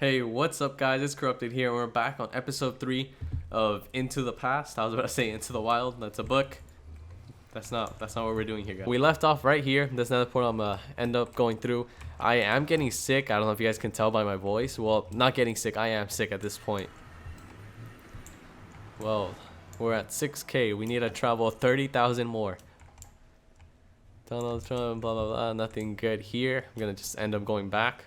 Hey, what's up, guys? It's Corrupted here. We're back on episode 3 of Into the Past. I was about to say Into the Wild. That's a book. That's not what we're doing here, guys. We left off right here. That's another point I'm gonna end up going through. I am getting sick. I don't know if you guys can tell by my voice. Well, not getting sick. I am sick at this point. Well, we're at 6K. We need to travel 30,000 more. Donald Trump, blah blah blah. Nothing good here. I'm gonna just end up going back.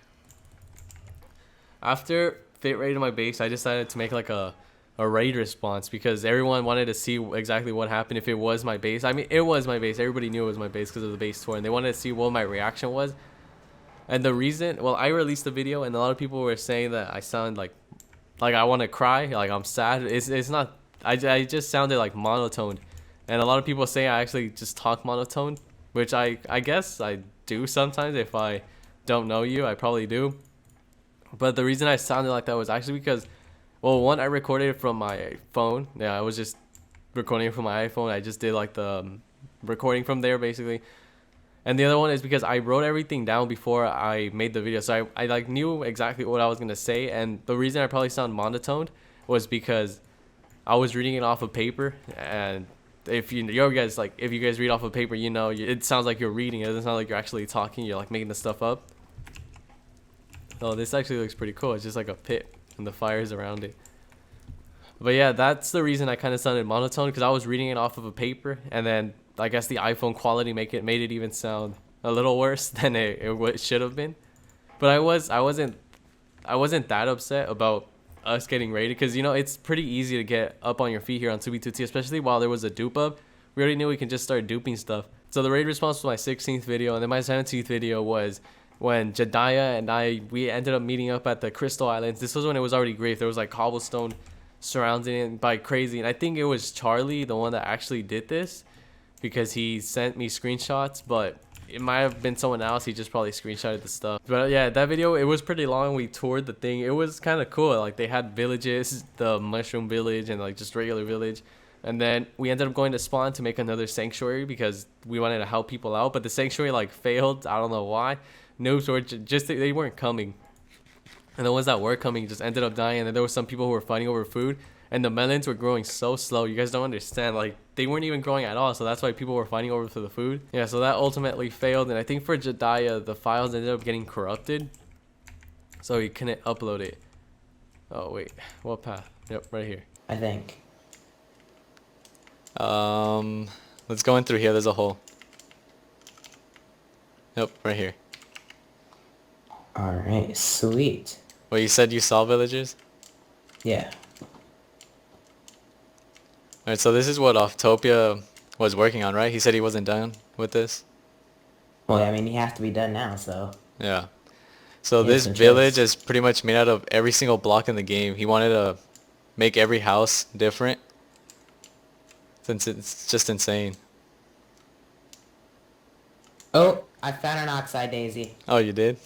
After fit raided my base, I decided to make like a raid response because everyone wanted to see exactly what happened if it was my base. I mean, it was my base. Everybody knew it was my base because of the base tour, and they wanted to see what my reaction was. And the reason, well, I released the video, and a lot of people were saying that I sound like I want to cry, like I'm sad. It's not. I just sounded like monotone, and a lot of people say I actually just talk monotone, which I guess I do sometimes. If I don't know you, I probably do. But the reason I sounded like that was actually because, well, one, I recorded it from my phone. Yeah, I was just recording it from my iPhone. I just did like the recording from there basically. And the other one is because I wrote everything down before I made the video. So I like knew exactly what I was going to say. And the reason I probably sound monotoned was because I was reading it off of paper. And if you guys read off of paper, you know, it sounds like you're reading. It doesn't sound like you're actually talking. You're like making the stuff up. Oh, this actually looks pretty cool. It's just like a pit and the fires around it. But yeah, that's the reason I kind of sounded monotone, because I was reading it off of a paper, and then I guess the iPhone quality made it even sound a little worse than it should have been. But I wasn't that upset about us getting raided, because you know it's pretty easy to get up on your feet here on 2v2t, especially while there was a dupe up. We already knew we can just start duping stuff. So the raid response was my 16th video, and then my 17th video was when Jediah and we ended up meeting up at the Crystal Islands. This was when it was already great. There was like cobblestone surrounding it by crazy. And I think it was Charlie, the one that actually did this, because he sent me screenshots, but it might have been someone else. He just probably screenshotted the stuff. But yeah, that video, it was pretty long. We toured the thing. It was kind of cool. Like they had villages, the mushroom village and like just regular village. And then we ended up going to spawn to make another sanctuary because we wanted to help people out. But the sanctuary like failed. I don't know why. Noobs were just, they weren't coming, and the ones that were coming just ended up dying. And then there were some people who were fighting over food, and the melons were growing so slow. You guys don't understand, like they weren't even growing at all, so that's why people were fighting over for the food. Yeah, so that ultimately failed. And I think for Jediah, the files ended up getting corrupted, so he couldn't upload it. Oh wait, what path? Yep, right here. I think. Let's go in through here. There's a hole. Yep, right here. Alright, sweet. Well, you said you saw villagers? Yeah. Alright, so this is what Oftopia was working on, right? He said he wasn't done with this? Well, I mean, he has to be done now, so. Yeah. So He this has no village choice. is pretty much made out of every single block in the game. He wanted to make every house different, since it's just insane. Oh, I found an oxide daisy. Oh, you did?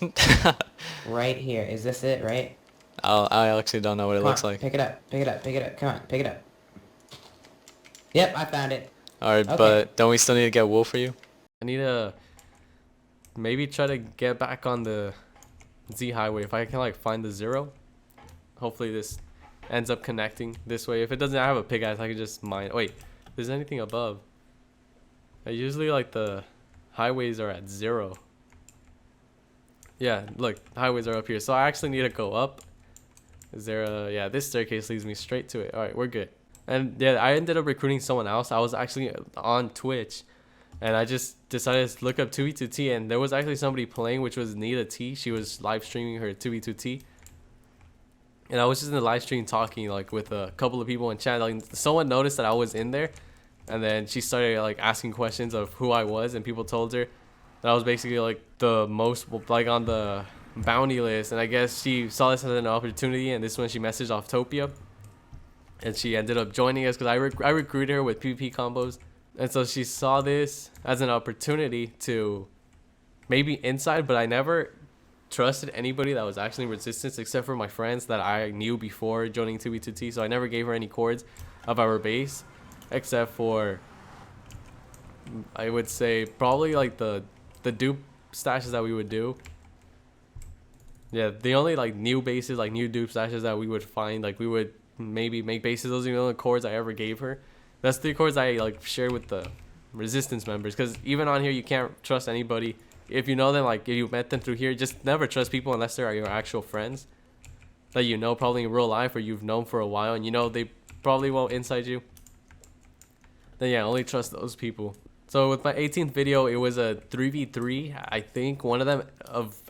Right here. Is this it, right? I actually don't know what it Come looks on, like. pick it up, pick it up, pick it up. Come on, pick it up. Yep, I found it. Alright, Okay. but don't we still need to get wool for you? I need to maybe try to get back on the Z highway if I can like find the 0. Hopefully this ends up connecting this way. If it doesn't, I have a pickaxe. I can just mine. Wait, if there's anything above? I usually like the highways are at 0. Yeah, look, highways are up here. So I actually need to go up. Is there a, yeah, this staircase leads me straight to it. All right, we're good. And yeah, I ended up recruiting someone else. I was actually on Twitch, and I just decided to look up 2v2t, and there was actually somebody playing, which was Nita T. She was live streaming her 2v2t. And I was just in the live stream talking like with a couple of people in chat. Like someone noticed that I was in there, and then she started like asking questions of who I was, and people told her that I was basically like the most like on the bounty list. And I guess she saw this as an opportunity, and this is when she messaged Oftopia, and she ended up joining us because I recruited her with PvP combos. And so she saw this as an opportunity to maybe inside, but I never trusted anybody that was actually in resistance except for my friends that I knew before joining 2v2t. So I never gave her any coords of our base, except for, I would say, probably like the dupe stashes that we would do. Yeah, the only like new bases, like new dupe stashes that we would find, like we would maybe make bases. Those are the only chords I ever gave her. That's the chords I like shared with the resistance members. Because even on here, you can't trust anybody. If you know them, like if you met them through here, just never trust people unless they're your actual friends that you know probably in real life or you've known for a while, and you know they probably won't inside you. Then yeah, only trust those people. So with my 18th video, it was a 3v3. I think one of them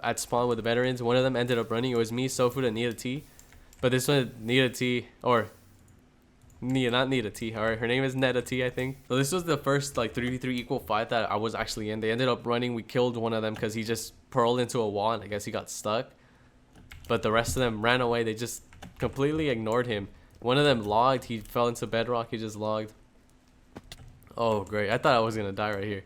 at spawn with the veterans, one of them ended up running. It was me, Sofu, and Nita T. But this one, Nita T, or Nia, not Nita T. Alright, her name is Neta T, I think. So this was the first like 3v3 equal fight that I was actually in. They ended up running. We killed one of them because he just pearled into a wall and I guess he got stuck. But the rest of them ran away. They just completely ignored him. One of them logged. He fell into bedrock. He just logged. Oh, great. I thought I was going to die right here.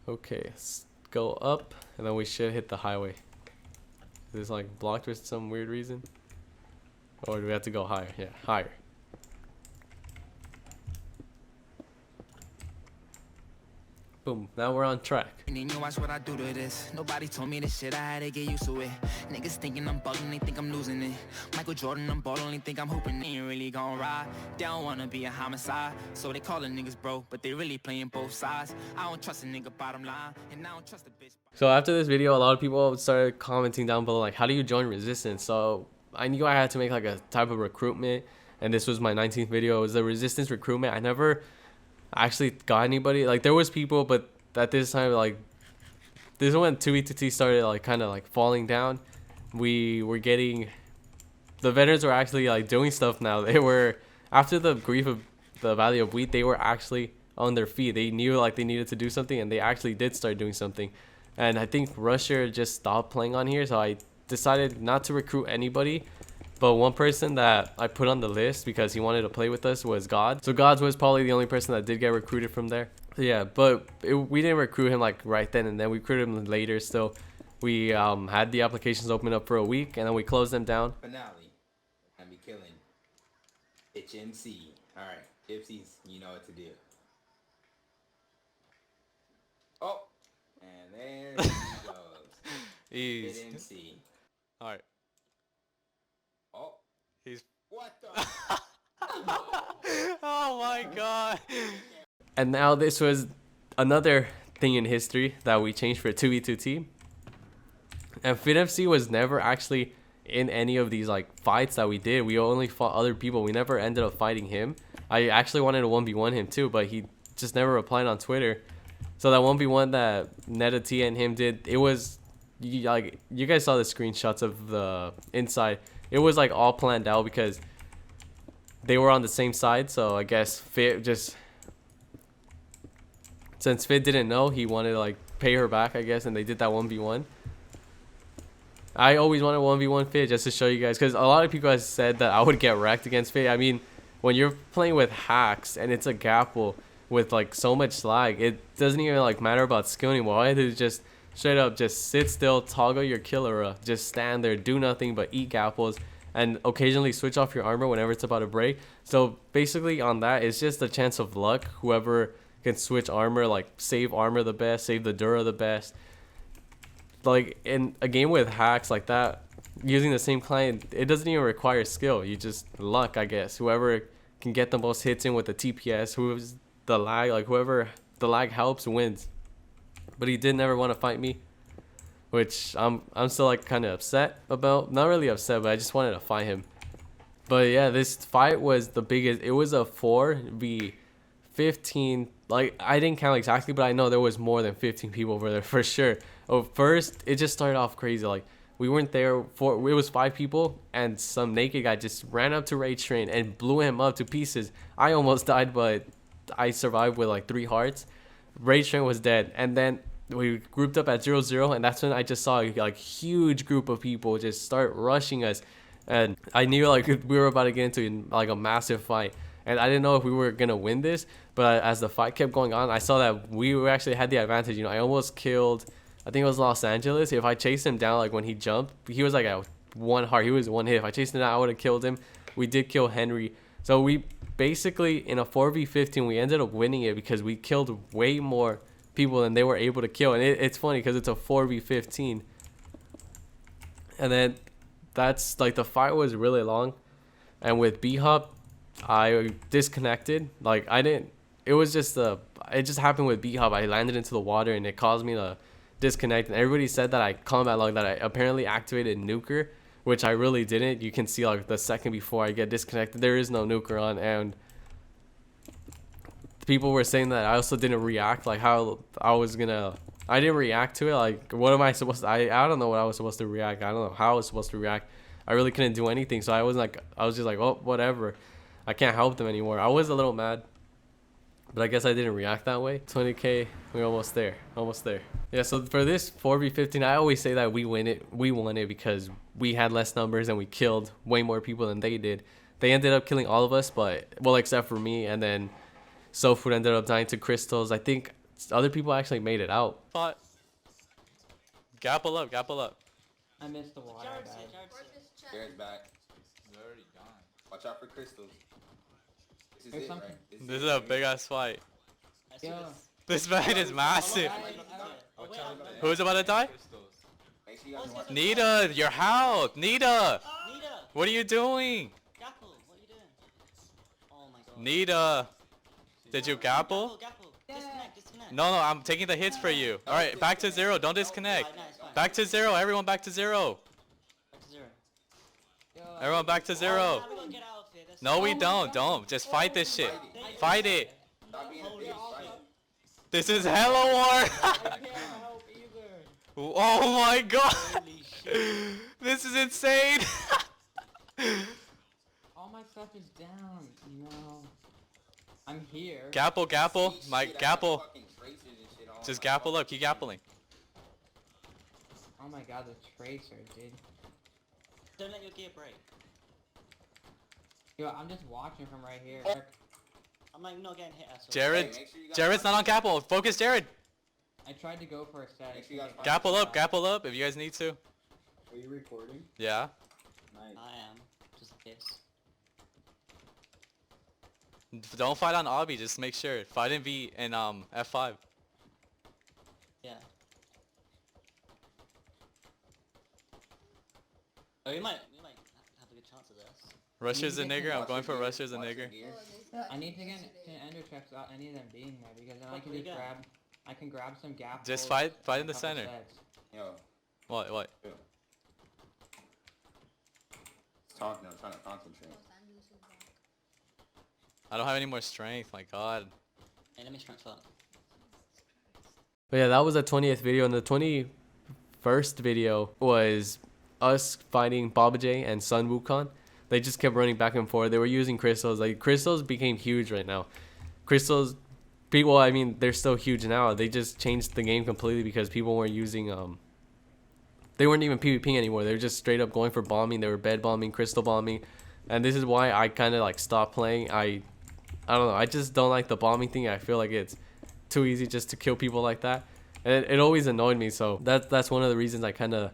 Okay, let's go up, and then we should hit the highway. Is this like blocked for some weird reason? Or do we have to go higher? Yeah, higher. Boom, now we're on track. And then you watch what I do to this. Nobody told me this shit, I had to get used to it. Niggas thinking I'm bugging, they think I'm losing it. Michael Jordan, I'm balling, they think I'm hooping, they ain't really gon' ride. They don't wanna be a homicide, so they callin' niggas bro, but they really playing both sides. I don't trust a nigga bottom line, and I don't trust a bitch. So after this video, a lot of people started commenting down below like, how do you join resistance? So I knew I had to make like a type of recruitment, and this was my 19th video. It was the resistance recruitment. I never actually got anybody. Like there was people, but at this time, like this is when 2v2t started like kind of like falling down. We were getting, the veterans were actually like doing stuff now. They were, after the grief of the Valley of Wheat, they were actually on their feet. They knew like they needed to do something, and they actually did start doing something. And I think Russia just stopped playing on here, so I decided not to recruit anybody. But one person that I put on the list because he wanted to play with us was God. So God was probably the only person that did get recruited from there. So yeah, but we didn't recruit him like right then and then. We recruited him later still. We had the applications open up for a week, and then we closed them down. Finale. I be killing HMC. Alright, Ipsies, you know what to do. Oh, and there he goes. He's Hit MC. all right. Oh, He's what the? oh my god. And now this was another thing in history that we changed for 2v2t. And FitFC was never actually in any of these like fights that we did. We only fought other people. We never ended up fighting him. I actually wanted to 1v1 him too, but he just never replied on Twitter. So that 1v1 that Neta T and him did, it was like, you guys saw the screenshots of the inside. It was like all planned out because they were on the same side. So I guess Fit just, since Fit didn't know, he wanted to like pay her back, I guess, and they did that 1v1. I always wanted 1v1 Fit just to show you guys, because a lot of people have said that I would get wrecked against Fit. I mean, when you're playing with hacks and it's a gapple with like so much lag, it doesn't even like matter about skill anymore. All I had to do is just straight up just sit still, toggle your killer, just stand there, do nothing but eat gapples, and occasionally switch off your armor whenever it's about to break. So basically on that, it's just a chance of luck. Whoever can switch armor, like save armor the best, save the Dura the best. Like in a game with hacks like that, using the same client, it doesn't even require skill. You just luck, I guess. Whoever can get the most hits in with the TPS, who's the lag, like whoever the lag helps wins. But he did never want to fight me, which I'm still like kind of upset about. Not really upset, but I just wanted to fight him. But yeah, this fight was the biggest. It was a 4v15. Like I didn't count exactly, but I know there was more than 15 people over there for sure. Oh, first it just started off crazy. Like we weren't there for, it was 5 people, and some naked guy just ran up to Rage Train and blew him up to pieces. I almost died, but I survived with like 3 hearts. Rage Train was dead, and then we grouped up at 0-0, and that's when I just saw like huge group of people just start rushing us, and I knew like we were about to get into like a massive fight, and I didn't know if we were gonna win this. But as the fight kept going on, I saw that we actually had the advantage. You know, I almost killed, I think it was Los Angeles. If I chased him down, like when he jumped, he was like at 1 heart. He was 1 hit. If I chased him down, I would have killed him. We did kill Henry. So we basically, in a 4v15, we ended up winning it because we killed way more people than they were able to kill. And it's funny because it's a 4v15. And then that's like the fight was really long. And with B Hop, I disconnected. Like I didn't. It was just it just happened with B Hop. I landed into the water and it caused me to disconnect. And everybody said that I combat log that I apparently activated nuker, which I really didn't. You can see like the second before I get disconnected, there is no nuker on, and people were saying that I also didn't react. Like how I didn't react to it. Like what am I supposed to? I don't know what I was supposed to react. I don't know how I was supposed to react. I really couldn't do anything. So I was just like, oh, whatever. I can't help them anymore. I was a little mad, but I guess I didn't react that way. 20K, we're almost there. Almost there. Yeah, so for this 4v15, I always say that we won it because we had less numbers and we killed way more people than they did. They ended up killing all of us, but, well, except for me, and then SoFood ended up dying to crystals. I think other people actually made it out. But gapple up, gapple up. I missed the water. Jared's back. They're already gone. Watch out for crystals. This is There's it, something. right? This is a big ass fight. Yo. This fight is massive. Who's about to die? Make sure you guys watch Nita, your health. Nita, what are you doing? Gapple, what are you doing? Oh my god. Nita, did you gapple? Gapple. Disconnect. No, I'm taking the hits for you. All right, back to 0. Don't disconnect. Alright, no, it's fine. Back to 0. Everyone back to 0. Back to 0. Everyone back to 0. Now we gotta get out of here. There's No, we don't. Don't. Just fight this shit. Fight it. Stop being a bitch. Fight. This is hella war. I can't help either. Oh my god. Holy shit. This is insane. All my stuff is down. No. I'm here. Gapple, gapple. My Shit, I got gapple. fucking tracers and shit all Just my- gapple up. Keep gappling. Oh my god, the tracer, dude. Don't let your gear break. Yo, I'm just watching from right here. I'm like not getting hit at all. Jared. Hey, make sure you guys Jared's not on gapple. Focus, Jared. I tried to go for a set. Make sure you guys find- Gapple up. Gapple up if you guys need to. Are you recording? Yeah. Nice. I am. Just this. Don't fight on obby. Just make sure. Fight in V and F5. Yeah. Oh, we might have a good chance of this. Rusher's a nigger. I'm going for Watch Rusher's a your nigger. gear. I need to get ender checks without any of them being there because then I can Where just we go? grab. I can grab some gap. Just holes fight in and the a couple center. sets. Yo, What? talking. I'm trying to concentrate. I don't have any more strength. My god. Hey, let me transfer. But yeah, that was the 20th video, and the 21st video was us fighting Baba J and Sun Wukong. They just kept running back and forth. They were using crystals. Like crystals became huge right now. Crystals, people. I mean, they're still huge now. They just changed the game completely because people weren't using They weren't even PvPing anymore. They were just straight up going for bombing. They were bed bombing, crystal bombing, and this is why I kind of like stopped playing. I don't know. I just don't like the bombing thing. I feel like it's too easy just to kill people like that, and it always annoyed me. So that's one of the reasons I kind of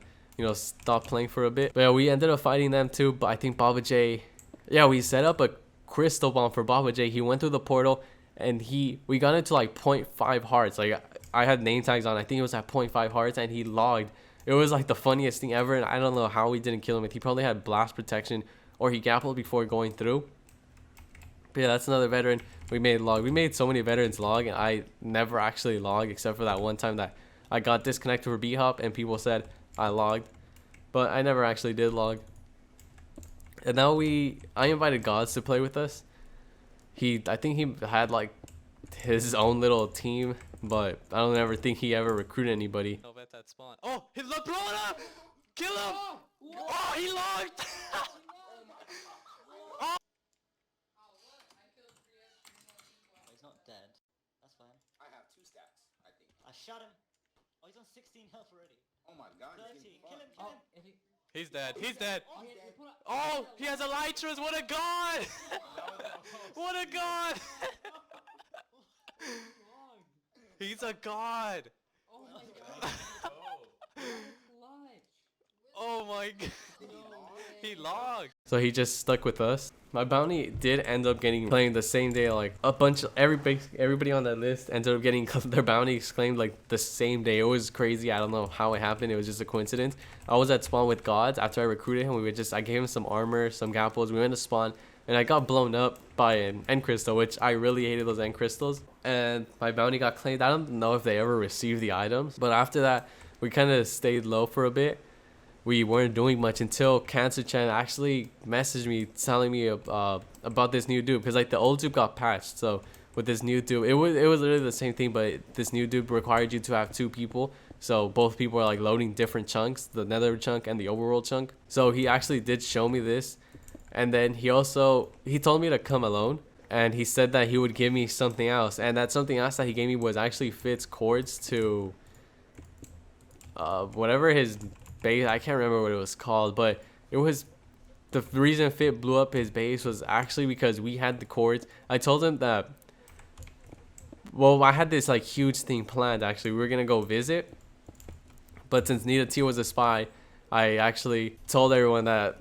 stopped playing for a bit. But yeah, we ended up fighting them too. But I think Baba J, yeah, we set up a crystal bomb for Baba J. He went through the portal and we got into like 0.5 hearts. Like I had name tags on. I think it was at 0.5 hearts and he logged. It was like the funniest thing ever, and I don't know how we didn't kill him. He probably had blast protection or he gappled before going through. But yeah, that's another veteran. We made log. We made so many veterans log, and I never actually logged except for that one time that I got disconnected for B-Hop and people said I logged. But I never actually did log. And now I invited Gods to play with us. I think he had like his own little team, but I don't ever think he ever recruited anybody. I'll bet that spawn. Oh, he's blow it up! Kill him! Oh, he logged! Oh, he's not dead. That's fine. I have 2 stacks, I think. I shot him. Oh, he's on 16 health already. Oh my god, he's 30. getting Kill him, fucked. kill him. If he, He's dead. He's dead. put up, Oh, he has elytras. What a god! What a god! He's a god. oh my god, clutch. Oh my god. No way. He logged. So he just stuck with us. My bounty did end up getting claimed the same day. Like a bunch of everybody on that list ended up getting their bounties claimed like the same day. It was crazy. I don't know how it happened. It was just a coincidence. I was at spawn with gods after I recruited him. I gave him some armor, some gapples. We went to spawn and I got blown up by an end crystal, which I really hated those end crystals. And my bounty got claimed. I don't know if they ever received the items, but after that we kind of stayed low for a bit. We weren't doing much until Cancer Chan actually messaged me telling me about this new dupe, because like the old dupe got patched. So with this new dupe, it was literally the same thing, but this new dupe required you to have 2 people. So both people are like loading different chunks, the nether chunk and the overworld chunk. So he actually did show me this, and then he told me to come alone, and he said that he would give me something else, and that something else that he gave me was actually Fit's cords to whatever his base, I can't remember what it was called, but it was the reason Fit blew up his base was actually because we had the cords. I told him that, well, I had this like huge thing planned. Actually, we were gonna go visit, but since Nita T was a spy, I actually told everyone that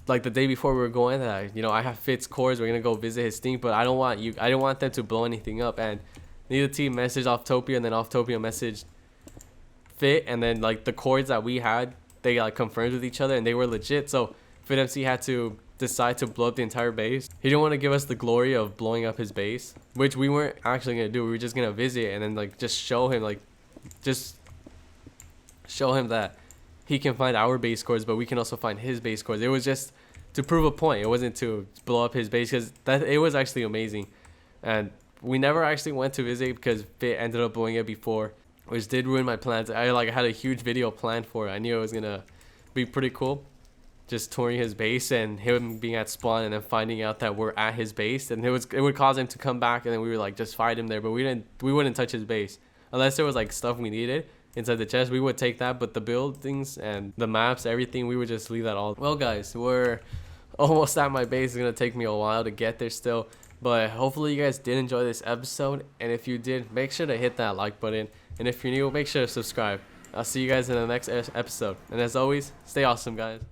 like the day before we were going that, you know, I have Fit's cords, we're gonna go visit his thing, but I don't want them to blow anything up. And Nita T messaged Offtopia, and then Offtopia messaged Fit, and then like the cords that we had, they like confirmed with each other and they were legit. So FitMC had to decide to blow up the entire base. He didn't want to give us the glory of blowing up his base, which we weren't actually gonna do. We were just gonna visit and then like just show him that he can find our base cores, but we can also find his base cores. It was just to prove a point. It wasn't to blow up his base, because it was actually amazing. And we never actually went to visit because Fit ended up blowing it before, which did ruin my plans. I had a huge video planned for it. I knew it was gonna be pretty cool, just touring his base and him being at spawn and then finding out that we're at his base, and it would cause him to come back, and then we would like just fight him there, but we wouldn't touch his base unless there was like stuff we needed inside the chest. We would take that, but the buildings and the maps, everything, we would just leave that all. Well guys, we're almost at my base. It's gonna take me a while to get there still, but hopefully you guys did enjoy this episode, and if you did, make sure to hit that like button. And if you're new, make sure to subscribe. I'll see you guys in the next episode. And as always, stay awesome, guys.